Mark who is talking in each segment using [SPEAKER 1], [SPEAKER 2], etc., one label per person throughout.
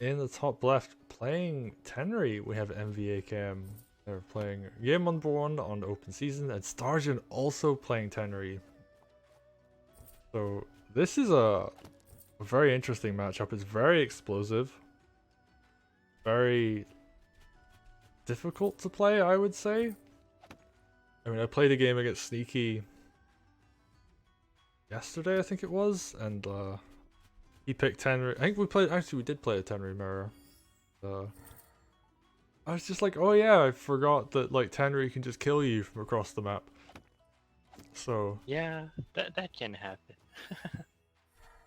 [SPEAKER 1] in the top left, playing Tenri, we have MVAKM. They're playing game number 1 on open season, and Stargen also playing Tenri. So this is a very interesting matchup. It's very explosive, very difficult to play, I would say. I mean, I played a game against Sneaky yesterday, I think it was, and he picked Tenri. I think we did play a Tenri mirror. I was just like, oh yeah, I forgot that like Tenri can just kill you from across the map. So
[SPEAKER 2] Yeah, that can happen.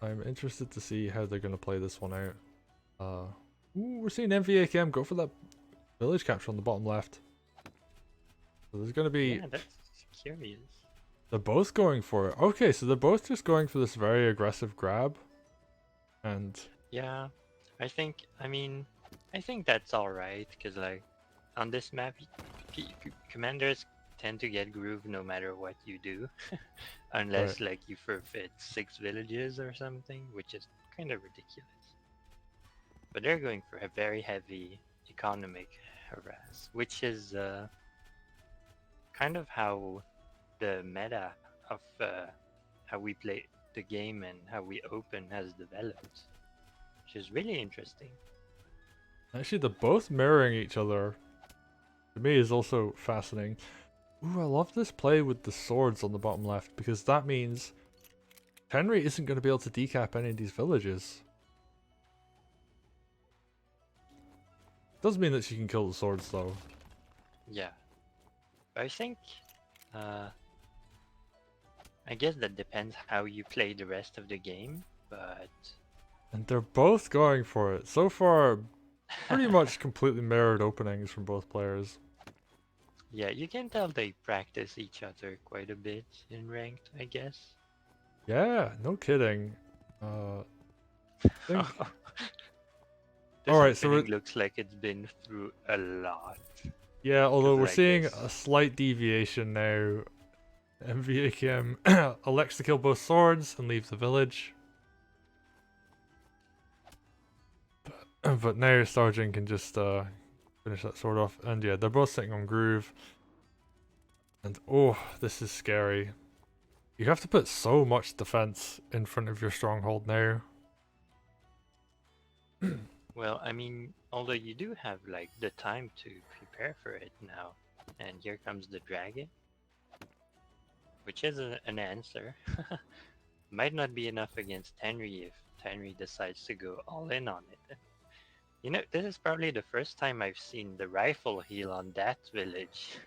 [SPEAKER 1] I'm interested to see how they're gonna play this one out. We're seeing MVAKM go for that village capture on the bottom left. So there's gonna be
[SPEAKER 2] Yeah, that's curious.
[SPEAKER 1] they're both going for it. Okay, so they're both just going for this very aggressive grab, and
[SPEAKER 2] Yeah, I mean, I think that's alright, because like, on this map, commanders tend to get groove no matter what you do.
[SPEAKER 1] right.
[SPEAKER 2] Unless like you forfeit 6 villages or something, which is kind of ridiculous. But they're going for a very heavy economic harass, which is kind of how the meta of how we play the game and how we open has developed, which is really interesting.
[SPEAKER 1] Actually, they're both mirroring each other. To me, is also fascinating. Ooh, I love this play with the swords on the bottom left because that means Henry isn't going to be able to decap any of these villages. Does mean that she can kill the swords though.
[SPEAKER 2] Yeah, I think uh, I guess that depends how you play the rest of the game, but
[SPEAKER 1] And they're both going for it. So far, pretty much completely mirrored openings from both players.
[SPEAKER 2] yeah, you can tell they practice each other quite a bit in ranked, I guess.
[SPEAKER 1] Yeah, no kidding. I think.
[SPEAKER 2] This
[SPEAKER 1] Alright, so
[SPEAKER 2] opening looks like it's been through a lot.
[SPEAKER 1] yeah, although
[SPEAKER 2] Because
[SPEAKER 1] we're
[SPEAKER 2] like
[SPEAKER 1] seeing a
[SPEAKER 2] this.
[SPEAKER 1] slight deviation now. MVAKM elects to kill both swords and leave the village. But now Sargent can just finish that sword off. And yeah, they're both sitting on groove. And oh, this is scary. You have to put so much defense in front of your stronghold now.
[SPEAKER 2] Well, I mean, although you do have like the time to prepare for it now. And here comes the dragon, which is an answer. Might not be enough against Tenri if Tenri decides to go all in on it. You know, this is probably the first time I've seen the rifle heal on that village.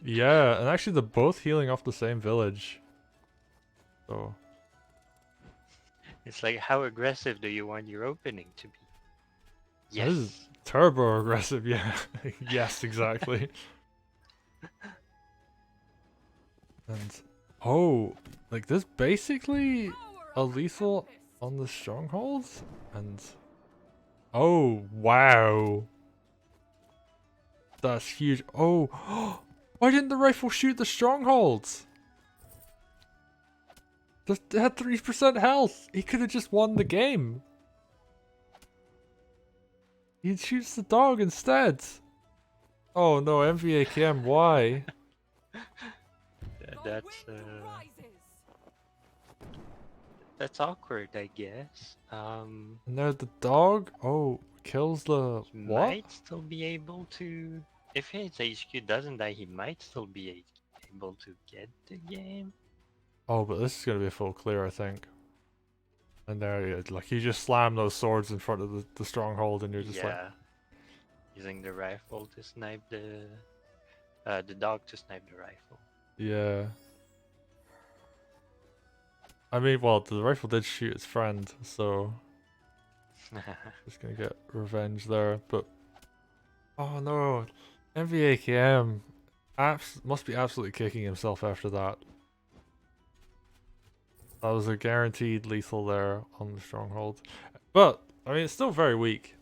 [SPEAKER 1] Yeah, and actually they're both healing off the same village. So
[SPEAKER 2] It's like, how aggressive do you want your opening to be?
[SPEAKER 1] this is
[SPEAKER 2] Yes.
[SPEAKER 1] turbo aggressive, yeah. Yes, exactly. And oh, like this basically a lethal on the strongholds? And oh wow. That's huge. Oh, why didn't the rifle shoot the strongholds? They had 3% health. He could have just won the game. He shoots the dog instead. Oh no, MVAKM, why?
[SPEAKER 2] That's awkward, I guess.
[SPEAKER 1] And now the dog, oh, kills the
[SPEAKER 2] He
[SPEAKER 1] what?
[SPEAKER 2] might still be able to. If his HQ doesn't die, he might still be able to get the game.
[SPEAKER 1] Oh, but this is gonna be a full clear, I think. And there, like you just slam those swords in front of the stronghold, and you're just like,
[SPEAKER 2] Yeah, using the rifle to snipe the dog to snipe the rifle.
[SPEAKER 1] yeah. I mean, well, the rifle did shoot its friend, so just gonna get revenge there. But oh no, MVAKM must be absolutely kicking himself after that. That was a guaranteed lethal there on the stronghold. But I mean, it's still very weak,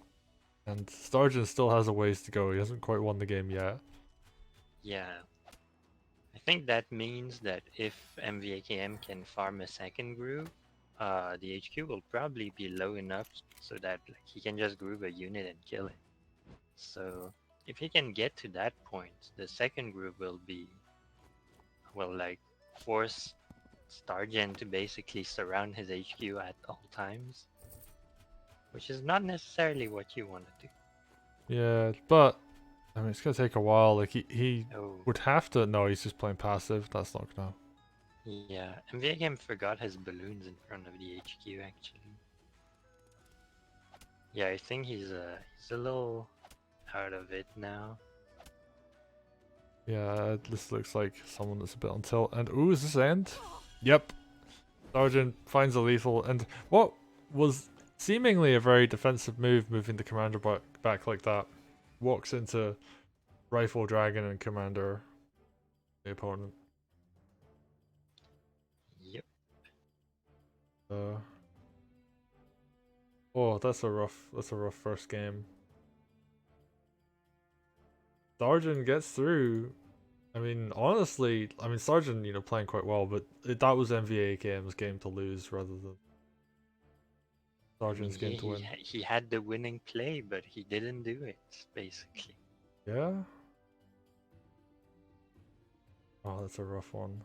[SPEAKER 1] and Stargen still has a ways to go. He hasn't quite won the game yet.
[SPEAKER 2] Yeah, I think that means that if MVAKM can farm a second groove, the HQ will probably be low enough so that like, he can just groove a unit and kill it. So if he can get to that point, the second group will be, well, like force Stargen to basically surround his HQ at all times, which is not necessarily what you want to do.
[SPEAKER 1] Yeah, but I mean, it's gonna take a while. Like he
[SPEAKER 2] Oh,
[SPEAKER 1] would have to. No, he's just playing passive. That's not gonna.
[SPEAKER 2] yeah. MVAKM forgot his balloons in front of the HQ actually. Yeah, I think he's a little out of it now.
[SPEAKER 1] Yeah, this looks like someone that's a bit on tilt. And ooh, is this end? Yep. Sergeant finds a lethal, and what was seemingly a very defensive move, moving the commander back like that, walks into rifle dragon and commander the opponent.
[SPEAKER 2] Yep.
[SPEAKER 1] Oh, that's a rough first game. Sergeant gets through. I mean, honestly, I mean Sergeant, playing quite well, but that was MVAKM's game to lose rather than
[SPEAKER 2] I mean,
[SPEAKER 1] Sergeant's game to win.
[SPEAKER 2] he had the winning play, but he didn't do it, basically.
[SPEAKER 1] Yeah. Oh, that's a rough one.